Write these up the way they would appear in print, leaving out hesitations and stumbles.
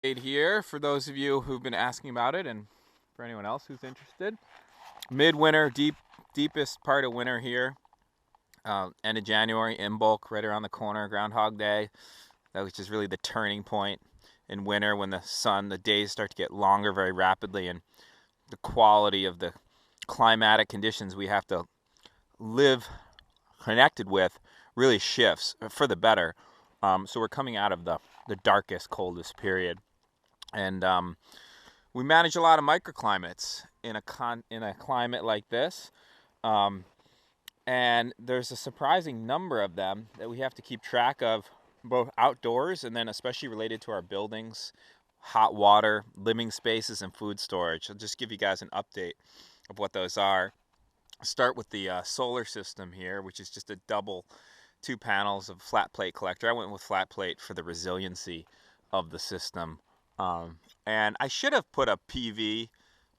Here for those of you who've been asking about it, and for anyone else who's interested. Midwinter, deepest part of winter here. End of January, in bulk, right around the corner, Groundhog Day. That was just really the turning point in winter when the days start to get longer very rapidly, and the quality of the climatic conditions we have to live connected with really shifts for the better. So we're coming out of the darkest, coldest period. And we manage a lot of microclimates in a climate like this. Um, and there's a surprising number of them that we have to keep track of, both outdoors and then especially related to our buildings, hot water, living spaces, and food storage. I'll just give you guys an update of what those are. I'll start with the solar system here, which is just a double 2 panels of flat plate collector. I went with flat plate for the resiliency of the system. And I should have put a PV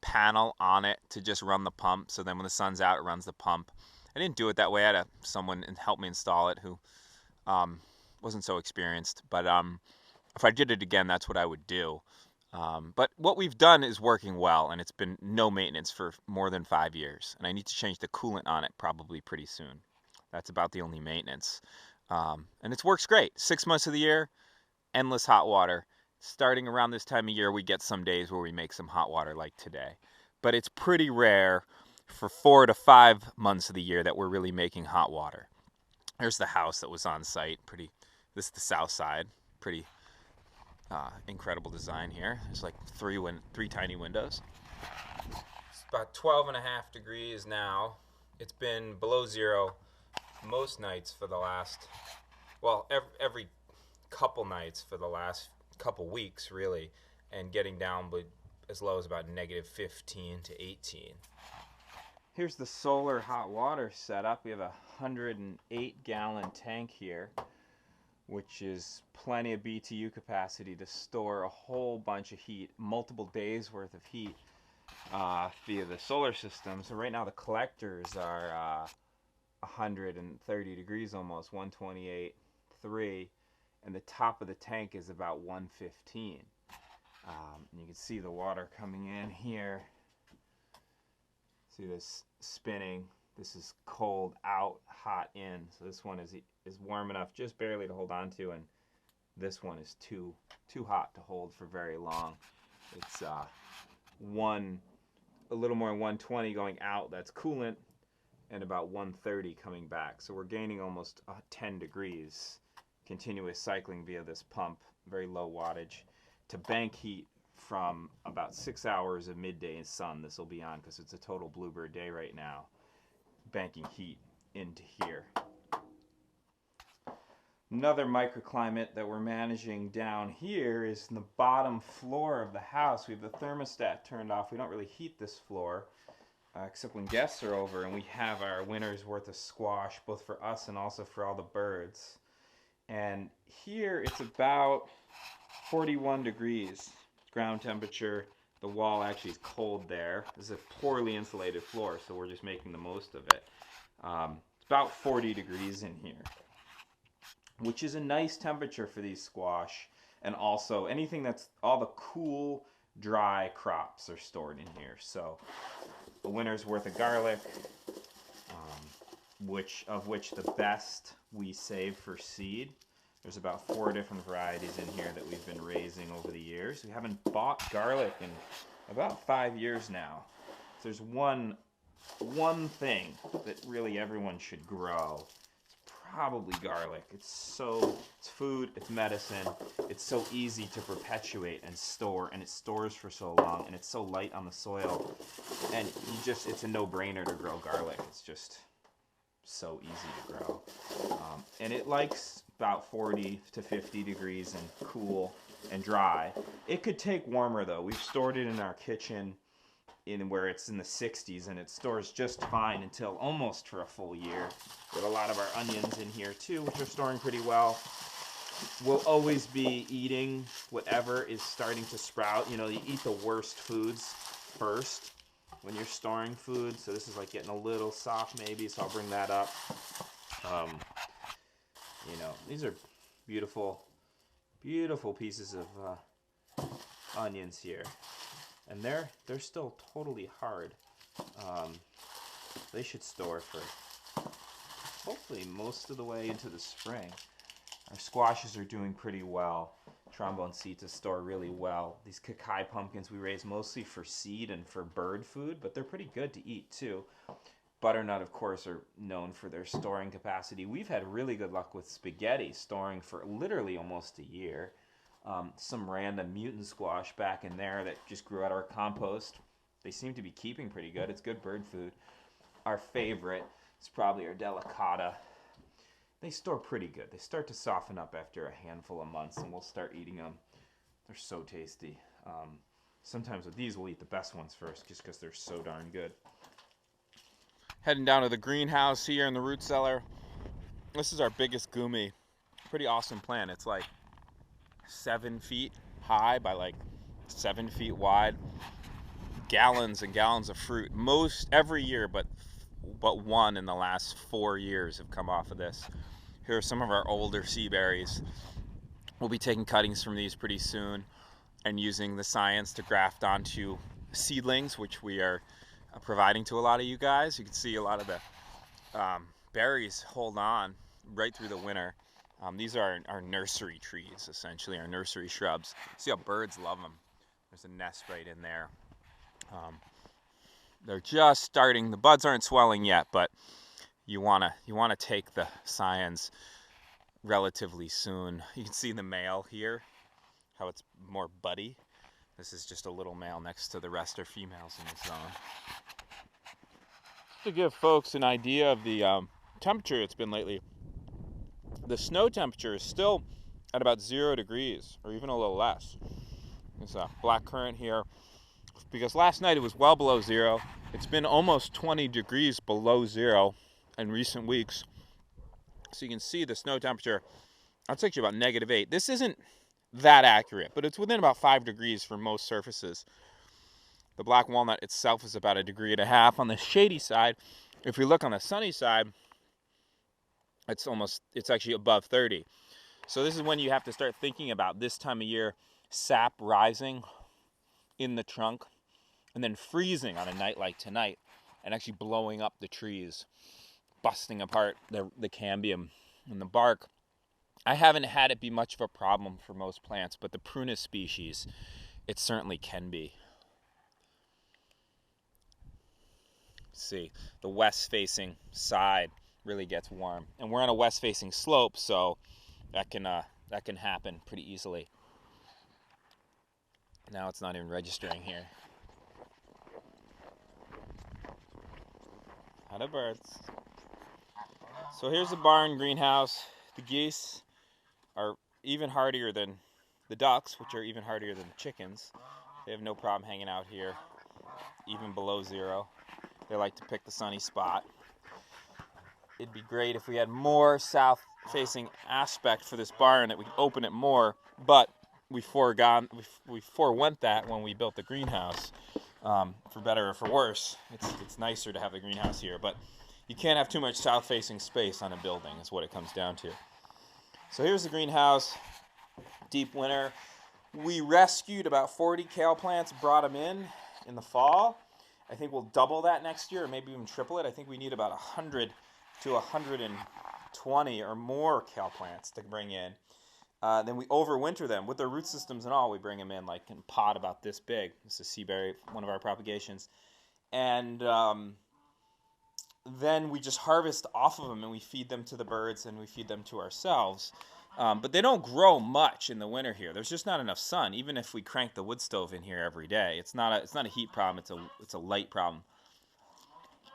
panel on it to just run the pump, so then when the sun's out, it runs the pump. I didn't do it that way. I had someone help me install it who wasn't so experienced. But if I did it again, that's what I would do. But what we've done is working well, and it's been no maintenance for more than 5 years. And I need to change the coolant on it probably pretty soon. That's about the only maintenance. And it works great. 6 months of the year, endless hot water. Starting around this time of year, we get some days where we make some hot water like today. But it's pretty rare for 4 to 5 months of the year that we're really making hot water. There's the house that was on site. This is the south side. Pretty incredible design here. There's like three tiny windows. It's about 12.5 degrees now. It's been below zero most nights for the last, well, every couple nights for the last couple weeks, really, and getting down as low as about -15 to 18. Here's the solar hot water setup. We have a 108-gallon tank here, which is plenty of BTU capacity to store a whole bunch of heat, multiple days worth of heat via the solar system. So right now the collectors are 130 degrees almost, 128.3, and the top of the tank is about 115. And you can see the water coming in here. See this spinning. This is cold out, hot in. So this one is warm enough just barely to hold on to, and this one is too hot to hold for very long. It's a little more than 120 going out, that's coolant, and about 130 coming back. So we're gaining almost 10 degrees continuous cycling via this pump, very low wattage, to bank heat from about 6 hours of midday sun. This will be on because it's a total bluebird day right now, banking heat into here. Another microclimate that we're managing down here is in the bottom floor of the house. We have the thermostat turned off. We don't really heat this floor except when guests are over, and we have our winter's worth of squash, both for us and also for all the birds. And here it's about 41 degrees ground temperature. The wall actually is cold there. This is a poorly insulated floor, so we're just making the most of it. It's about 40 degrees in here, which is a nice temperature for these squash. And also anything that's all the cool, dry crops are stored in here. So a winter's worth of garlic, which the best we save for seed. There's about 4 different varieties in here that we've been raising over the years. We haven't bought garlic in about 5 years now. So there's one thing that really everyone should grow. It's probably garlic. It's food, it's medicine. It's so easy to perpetuate and store, and it stores for so long, and it's so light on the soil. And it's a no-brainer to grow garlic. It's just so easy to grow. And it likes about 40 to 50 degrees and cool and dry. It could take warmer though. We've stored it in our kitchen where it's in the 60s, and it stores just fine until almost for a full year. We have a lot of our onions in here too, which are storing pretty well. We'll always be eating whatever is starting to sprout. You eat the worst foods first when you're storing food. So this is like getting a little soft maybe, so I'll bring that up. These are beautiful pieces of onions here, and they're still totally hard. They should store for hopefully most of the way into the spring. Our squashes are doing pretty well. Trombone seeds store really well. These Kakai pumpkins we raise mostly for seed and for bird food, but they're pretty good to eat too. Butternut, of course, are known for their storing capacity. We've had really good luck with spaghetti storing for literally almost a year. Some random mutant squash back in there that just grew out of our compost. They seem to be keeping pretty good. It's good bird food. Our favorite is probably our delicata. They store pretty good. They start to soften up after a handful of months, and we'll start eating them. They're so tasty. Sometimes with these, we'll eat the best ones first, just because they're so darn good. Heading down to the greenhouse here in the root cellar. This is our biggest gumi. Pretty awesome plant. It's like 7 feet high by like 7 feet wide. Gallons and gallons of fruit. Most every year, but one in the last 4 years have come off of this. Here are some of our older sea berries. We'll be taking cuttings from these pretty soon and using the science to graft onto seedlings, which we are providing to a lot of you guys. You can see a lot of the berries hold on right through the winter. These are our nursery trees, essentially, our nursery shrubs. See how birds love them. There's a nest right in there. They're just starting. The buds aren't swelling yet, but you wanna take the scions relatively soon. You can see the male here, how it's more buddy. This is just a little male next to the rest are females in the zone. To give folks an idea of the temperature it's been lately, the snow temperature is still at about 0 degrees, or even a little less. There's a black current here, because last night it was well below 0. It's been almost 20 degrees below 0 in recent weeks. So you can see the snow temperature, that's actually about -8. This isn't that accurate, but it's within about 5 degrees for most surfaces. The black walnut itself is about 1.5 degrees. On the shady side, if we look on the sunny side, it's actually above 30. So this is when you have to start thinking about this time of year, sap rising in the trunk and then freezing on a night like tonight and actually blowing up the trees, busting apart the cambium and the bark. I haven't had it be much of a problem for most plants, but the prunus species, it certainly can be. See, the west-facing side really gets warm, and we're on a west-facing slope, so that can happen pretty easily. Now it's not even registering here. How birds. So here's the barn greenhouse. The geese are even hardier than the ducks, which are even hardier than the chickens. They have no problem hanging out here, even below 0. They like to pick the sunny spot. It'd be great if we had more south-facing aspect for this barn, that we could open it more, but we forewent that when we built the greenhouse. For better or for worse, it's nicer to have the greenhouse here, but you can't have too much south-facing space on a building, is what it comes down to. So here's the greenhouse, deep winter. We rescued about 40 kale plants, brought them in the fall. I think we'll double that next year, or maybe even triple it. I think we need about 100 to 120 or more kale plants to bring in. Then we overwinter them with their root systems and all. We bring them in like in a pot about this big. This is sea berry, one of our propagations. And then we just harvest off of them and we feed them to the birds and we feed them to ourselves. But they don't grow much in the winter here. There's just not enough sun. Even if we crank the wood stove in here every day, it's not a heat problem. It's a light problem.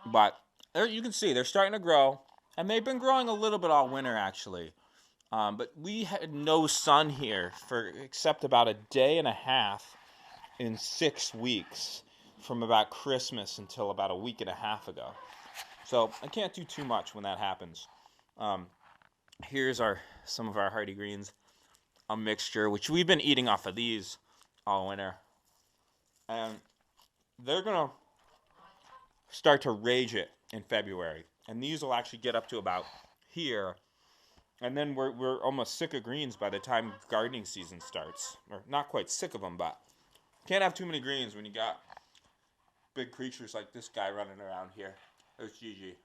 But there you can see they're starting to grow, and they've been growing a little bit all winter actually. But we had no sun here except about 1.5 days in 6 weeks, from about Christmas until about 1.5 weeks ago. So I can't do too much when that happens. Here's some of our hardy greens, a mixture, which we've been eating off of these all winter. And they're going to start to rage it in February. And these will actually get up to about here. And then we're almost sick of greens by the time gardening season starts. Or not quite sick of them, but Can't have too many greens when you got big creatures like this guy running around here. There's Gigi.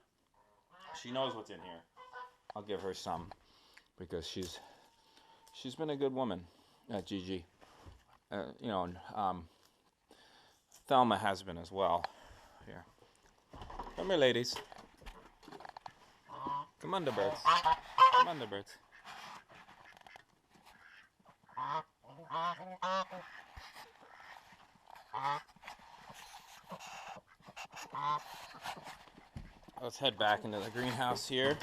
She knows what's in here. I'll give her some because she's been a good woman, Gigi. You know, Thelma has been as well. Here. Come here, ladies. Come on, the birds. Come on, the birds. Let's head back into the greenhouse here.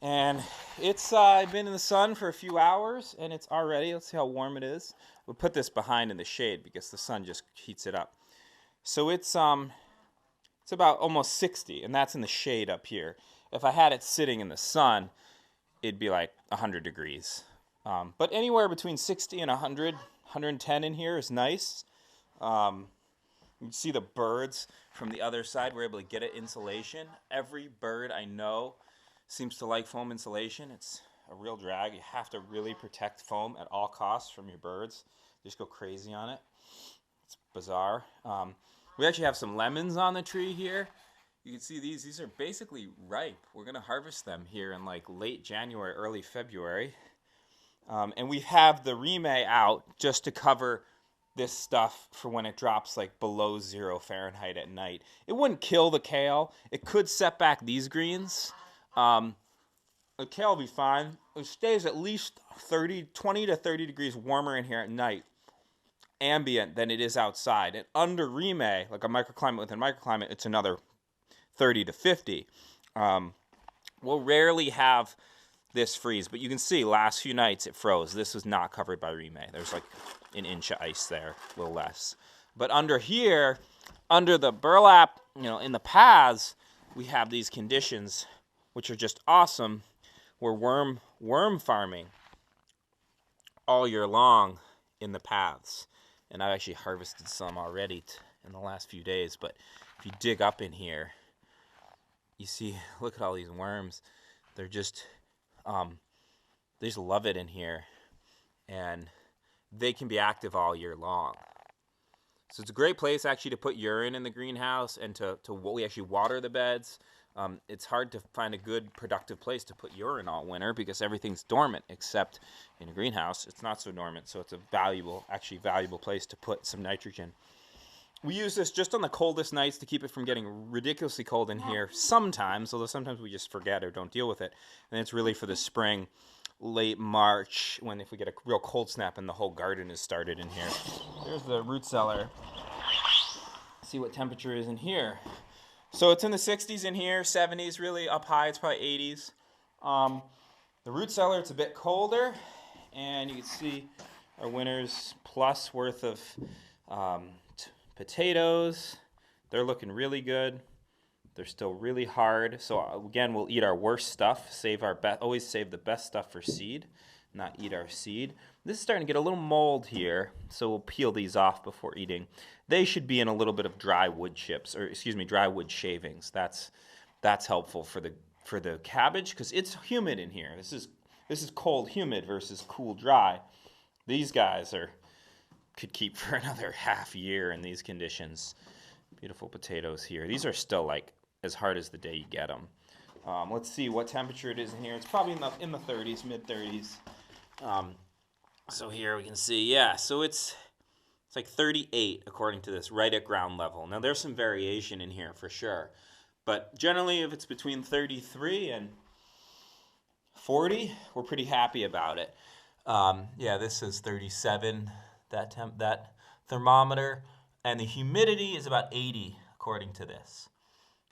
And it's been in the sun for a few hours, and it's already, let's see how warm it is. We'll put this behind in the shade because the sun just heats it up. So it's about almost 60, and that's in the shade up here. If I had it sitting in the sun, it'd be like 100 degrees. But anywhere between 60 and 100, 110 in here is nice. You can see the birds from the other side. We're able to get it insulation. Every bird I know seems to like foam insulation. It's a real drag. You have to really protect foam at all costs from your birds. They just go crazy on it. It's bizarre. We actually have some lemons on the tree here. You can see these are basically ripe. We're going to harvest them here in like late January, early February. And we have the remay out just to cover this stuff for when it drops like below 0 Fahrenheit at night. It wouldn't kill the kale. It could set back these greens. The kale will be fine. It stays at least 20 to 30 degrees warmer in here at night, ambient, than it is outside. And under remay, like a microclimate within microclimate, it's another 30 to 50. We'll rarely have this freeze, but you can see last few nights it froze. This was not covered by remay. There's like an inch of ice there, a little less. But under here, under the burlap, you know, in the paths, we have these conditions, which are just awesome. We're worm farming all year long in the paths. And I've actually harvested some already in the last few days. But if you dig up in here, you see, look at all these worms. They're just, they just love it in here. And they can be active all year long. So it's a great place actually to put urine in the greenhouse and to we actually water the beds. It's hard to find a good productive place to put urine all winter because everything's dormant, except in a greenhouse it's not so dormant. So it's a valuable place to put some nitrogen. We use this just on the coldest nights to keep it from getting ridiculously cold in here sometimes, although sometimes we just forget or don't deal with it. And it's really for the spring, late March, when if we get a real cold snap and the whole garden is started in here. There's the root cellar. See what temperature is in here. So it's in the 60s in here, 70s really, up high it's probably 80s. The root cellar, it's a bit colder, and you can see our winter's plus worth of potatoes. They're looking really good. They're still really hard. So again, we'll eat our worst stuff, always save the best stuff for seed, not eat our seed. This is starting to get a little mold here, so we'll peel these off before eating. They should be in a little bit of dry wood chips, or excuse me, dry wood shavings. That's helpful for the cabbage because it's humid in here. This is cold, humid versus cool, dry. These guys could keep for another half year in these conditions. Beautiful potatoes here. These are still like as hard as the day you get them. Let's see what temperature it is in here. It's probably in the 30s, mid 30s. So here we can see, yeah. So it's like 38 according to this, right at ground level. Now there's some variation in here for sure, but generally if it's between 33 and 40, we're pretty happy about it. Yeah, this is 37. That thermometer, and the humidity is about 80 according to this.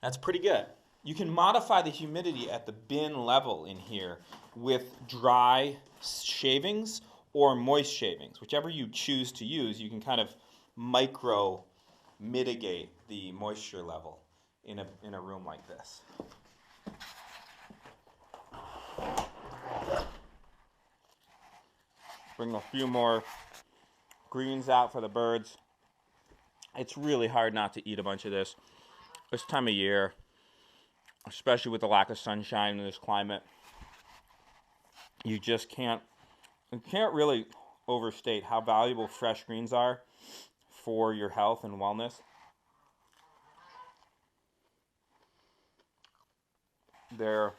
That's pretty good. You can modify the humidity at the bin level in here with dry shavings or moist shavings. Whichever you choose to use, you can kind of micro mitigate the moisture level in a room like this. Bring a few more greens out for the birds. It's really hard not to eat a bunch of this time of year, especially with the lack of sunshine in this climate. You just can't really overstate how valuable fresh greens are for your health and wellness. They're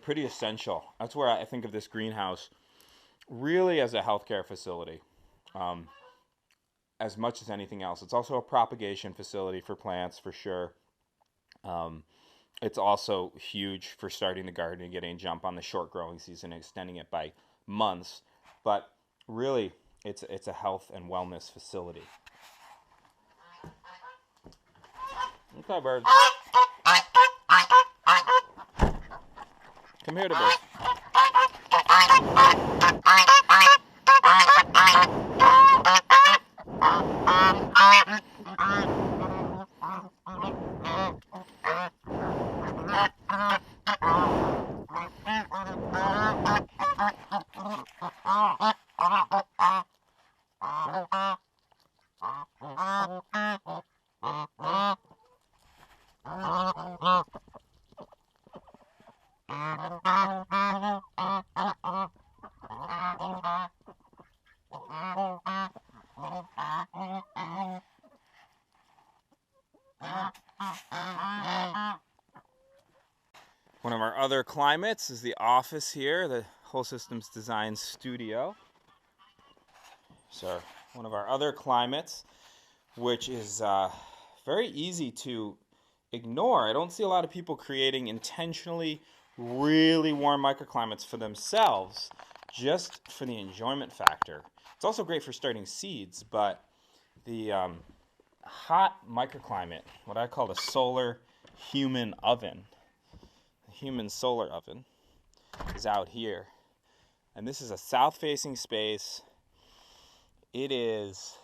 pretty essential. That's where I think of this greenhouse really as a healthcare facility, as much as anything else. It's also a propagation facility for plants, for sure. It's also huge for starting the garden and getting a jump on the short growing season and extending it by months. But really, it's a health and wellness facility. Okay, birds. Come here to birds. One of our other climates is the office here, the Whole Systems Design Studio. So one of our other climates, which is very easy to ignore. I don't see a lot of people creating intentionally really warm microclimates for themselves, just for the enjoyment factor. It's also great for starting seeds, but the hot microclimate, what I call the solar human oven, the human solar oven, is out here. And this is a south-facing space. It is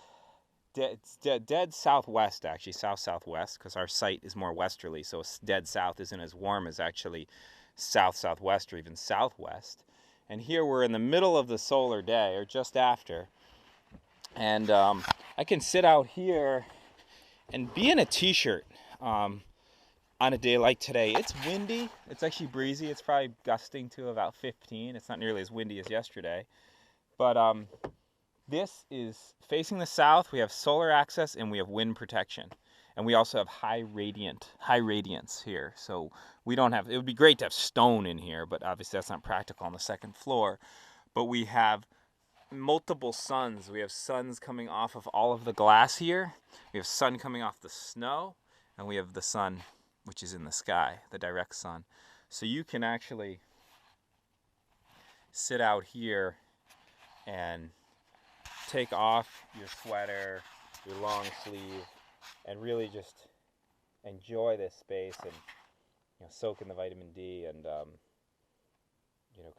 dead southwest, actually, south-southwest, because our site is more westerly, so dead south isn't as warm as actually south-southwest or even southwest. And here we're in the middle of the solar day, or just after, and I can sit out here and be in a t-shirt on a day like today. It's windy, it's actually breezy, it's probably gusting to about 15. It's not nearly as windy as yesterday, but this is facing the south. We have solar access and we have wind protection. And we also have high radiance here. So we don't have, it would be great to have stone in here, but obviously that's not practical on the second floor. But we have multiple suns. We have suns coming off of all of the glass here. We have sun coming off the snow. And we have the sun, which is in the sky, the direct sun. So you can actually sit out here and take off your sweater, your long sleeve, and really just enjoy this space and soak in the vitamin D and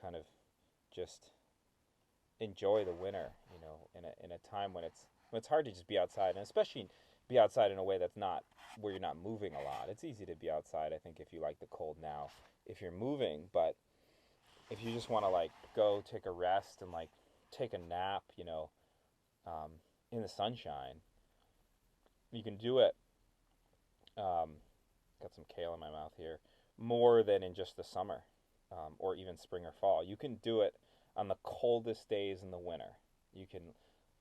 kind of just enjoy the winter, in a time when it's hard to just be outside, and especially be outside in a way that's not where you're not moving a lot. It's easy to be outside, I think, if you like the cold now, if you're moving, but if you just want to go take a rest and take a nap, in the sunshine, you can do it. Got some kale in my mouth here. More than in just the summer, or even spring or fall. You can do it on the coldest days in the winter. You can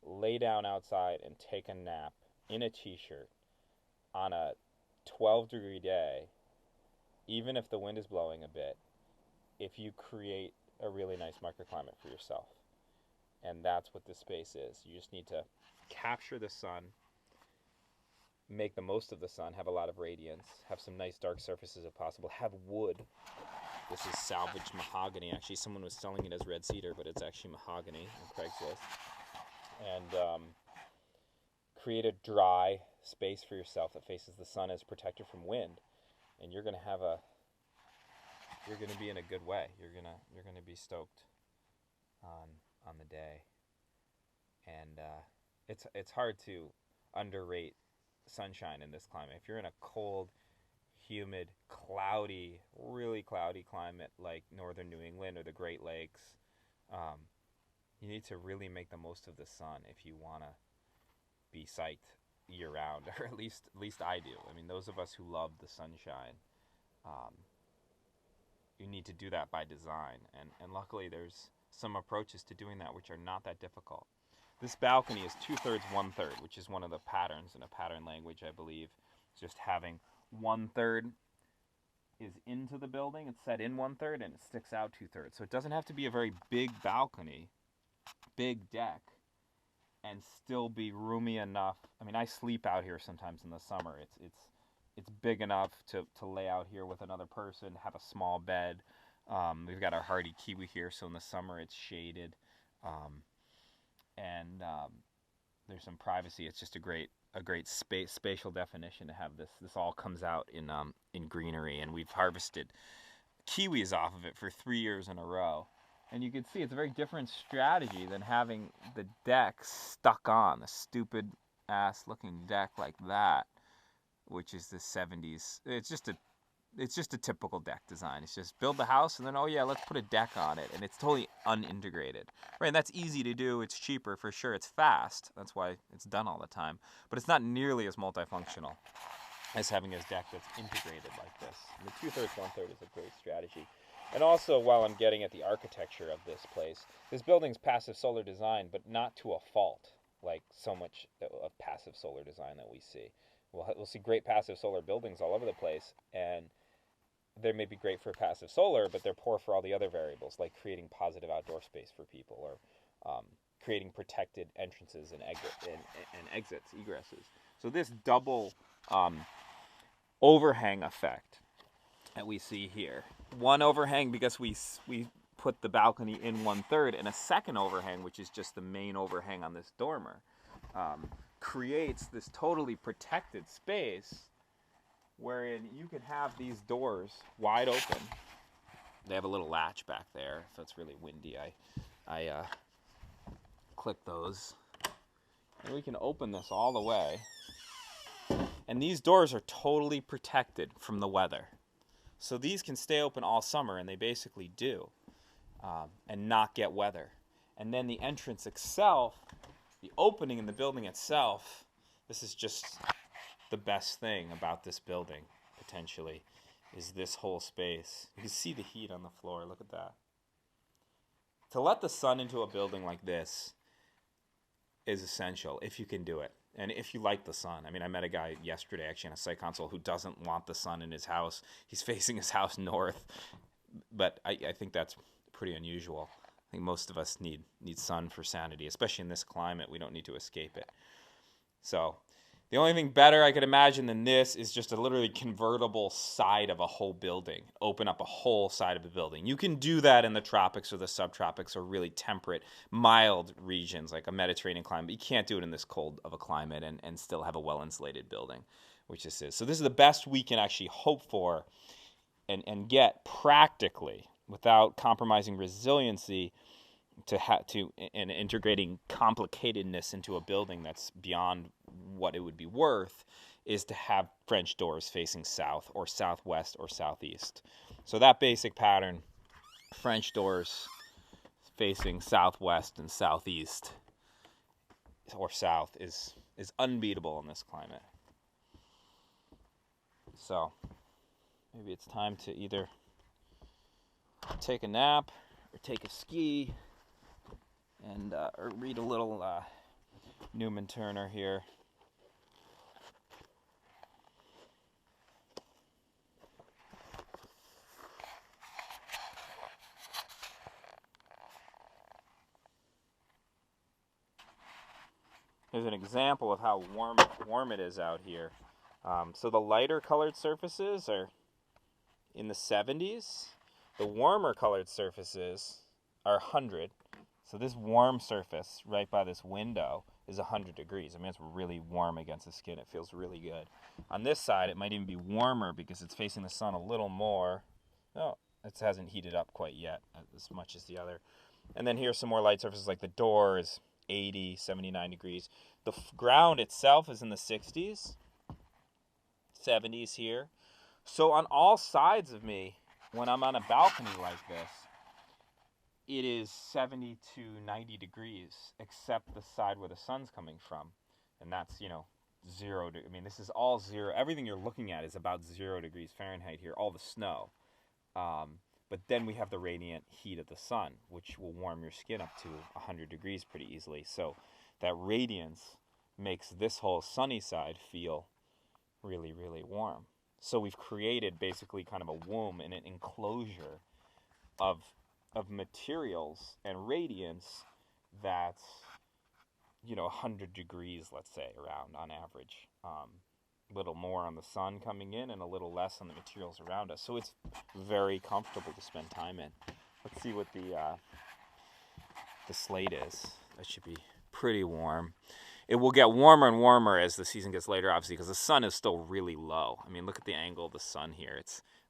lay down outside and take a nap in a t-shirt on a 12-degree day, even if the wind is blowing a bit, if you create a really nice microclimate for yourself. And that's what this space is. You just need to capture the sun, make the most of the sun, have a lot of radiance, have some nice dark surfaces if possible, have wood. This is salvaged mahogany. Actually, someone was selling it as red cedar, but it's actually mahogany on Craigslist. And create a dry space for yourself that faces the sun as protected from wind. And you're going to be in a good way. You're going to be stoked on the day. And it's hard to underrate sunshine in this climate. If you're in a cold, humid, cloudy, really cloudy climate like northern New England or the Great Lakes, you need to really make the most of the sun if you want to be psyched year round, or at least I do. I mean, those of us who love the sunshine, you need to do that by design. And luckily there's some approaches to doing that which are not that difficult. This balcony is 2/3, 1/3, which is one of the patterns in a pattern language, I believe. It's just having 1/3 is into the building, it's set in 1/3, and it sticks out 2/3. So it doesn't have to be a very big balcony, big deck, and still be roomy enough. I mean, I sleep out here sometimes in the summer. It's big enough to lay out here with another person, have a small bed. We've got our hardy kiwi here, so in the summer it's shaded, and there's some privacy. It's just a great spatial definition to have this. This all comes out in greenery, and we've harvested kiwis off of it for 3 years in a row. And you can see it's a very different strategy than having the deck stuck on, the stupid ass looking deck like that, which is the 70s. It's just a typical deck design. It's just build the house and then, oh yeah, let's put a deck on it. And it's totally unintegrated. Right, and that's easy to do. It's cheaper for sure. It's fast. That's why it's done all the time. But it's not nearly as multifunctional as having a deck that's integrated like this. And the 2/3, 1/3 is a great strategy. And also, while I'm getting at the architecture of this place, this building's passive solar design, but not to a fault, like so much of passive solar design that we see. We'll see great passive solar buildings all over the place, and they may be great for passive solar, but they're poor for all the other variables, like creating positive outdoor space for people, or creating protected entrances and exits, egresses. So this double overhang effect that we see here, one overhang because we put the balcony in 1/3, and a second overhang, which is just the main overhang on this dormer, creates this totally protected space wherein you can have these doors wide open. They have a little latch back there. If it's really windy, I click those. And we can open this all the way. And these doors are totally protected from the weather. So these can stay open all summer, and they basically do, and not get weather. And then the entrance itself, the opening in the building itself, this is just the best thing about this building, potentially, is this whole space. You can see the heat on the floor. Look at that. To let the sun into a building like this is essential, if you can do it. And if you like the sun. I mean, I met a guy yesterday, actually, on a site console who doesn't want the sun in his house. He's facing his house north. But I think that's pretty unusual. I think most of us need sun for sanity, especially in this climate. We don't need to escape it. So the only thing better I could imagine than this is just a literally convertible side of a whole building. Open up a whole side of a building. You can do that in the tropics or the subtropics or really temperate, mild regions like a Mediterranean climate. But you can't do it in this cold of a climate and still have a well-insulated building, which this is. So this is the best we can actually hope for and get practically without compromising resiliency and integrating complicatedness into a building that's beyond what it would be worth, is to have French doors facing south or southwest or southeast. So that basic pattern, French doors facing southwest and southeast or south, is unbeatable in this climate. So maybe it's time to either take a nap or take a ski and or read a little Newman Turner here. Here's an example of how warm it is out here. So the lighter colored surfaces are in the 70s. The warmer colored surfaces are 100. So this warm surface right by this window is 100 degrees. I mean, it's really warm against the skin. It feels really good. On this side, it might even be warmer because it's facing the sun a little more. No, it hasn't heated up quite yet as much as the other. And then here's some more light surfaces, like the door is 80, 79 degrees. The ground itself is in the 60s, 70s here. So on all sides of me, when I'm on a balcony like this, it is 70 to 90 degrees, except the side where the sun's coming from. And that's, 0. I mean, this is all 0. Everything you're looking at is about 0 degrees Fahrenheit here, all the snow. But then we have the radiant heat of the sun, which will warm your skin up to 100 degrees pretty easily. So that radiance makes this whole sunny side feel really, really warm. So we've created basically kind of a womb and an enclosure of materials and radiance that's, 100 degrees, let's say, around on average. A little more on the sun coming in and a little less on the materials around us. So it's very comfortable to spend time in. Let's see what the slate is. That should be pretty warm. It will get warmer and warmer as the season gets later, obviously, because the sun is still really low. I mean, look at the angle of the sun here.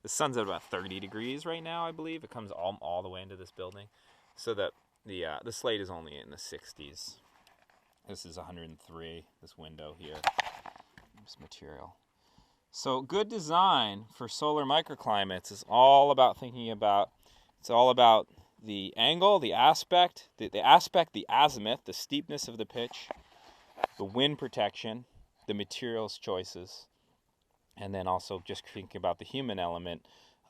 The sun's at about 30 degrees right now, I believe. It comes all the way into this building. So that the slate is only in the 60s. This is 103, this window here, this material. So good design for solar microclimates is all about it's all about the angle, the aspect, the azimuth, the steepness of the pitch, the wind protection, the materials choices, and then also just thinking about the human element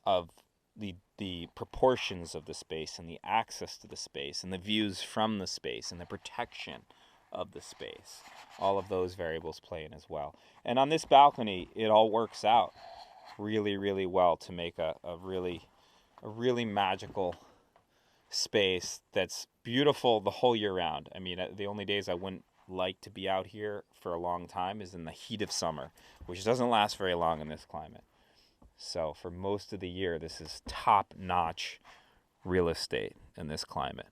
of the proportions of the space and the access to the space and the views from the space and the protection of the space. All of those variables play in as well. And on this balcony, it all works out really, really well to make a really magical space that's beautiful the whole year round. I mean, the only days I wouldn't like to be out here for a long time is in the heat of summer, which doesn't last very long in this climate. So for most of the year, this is top-notch real estate in this climate.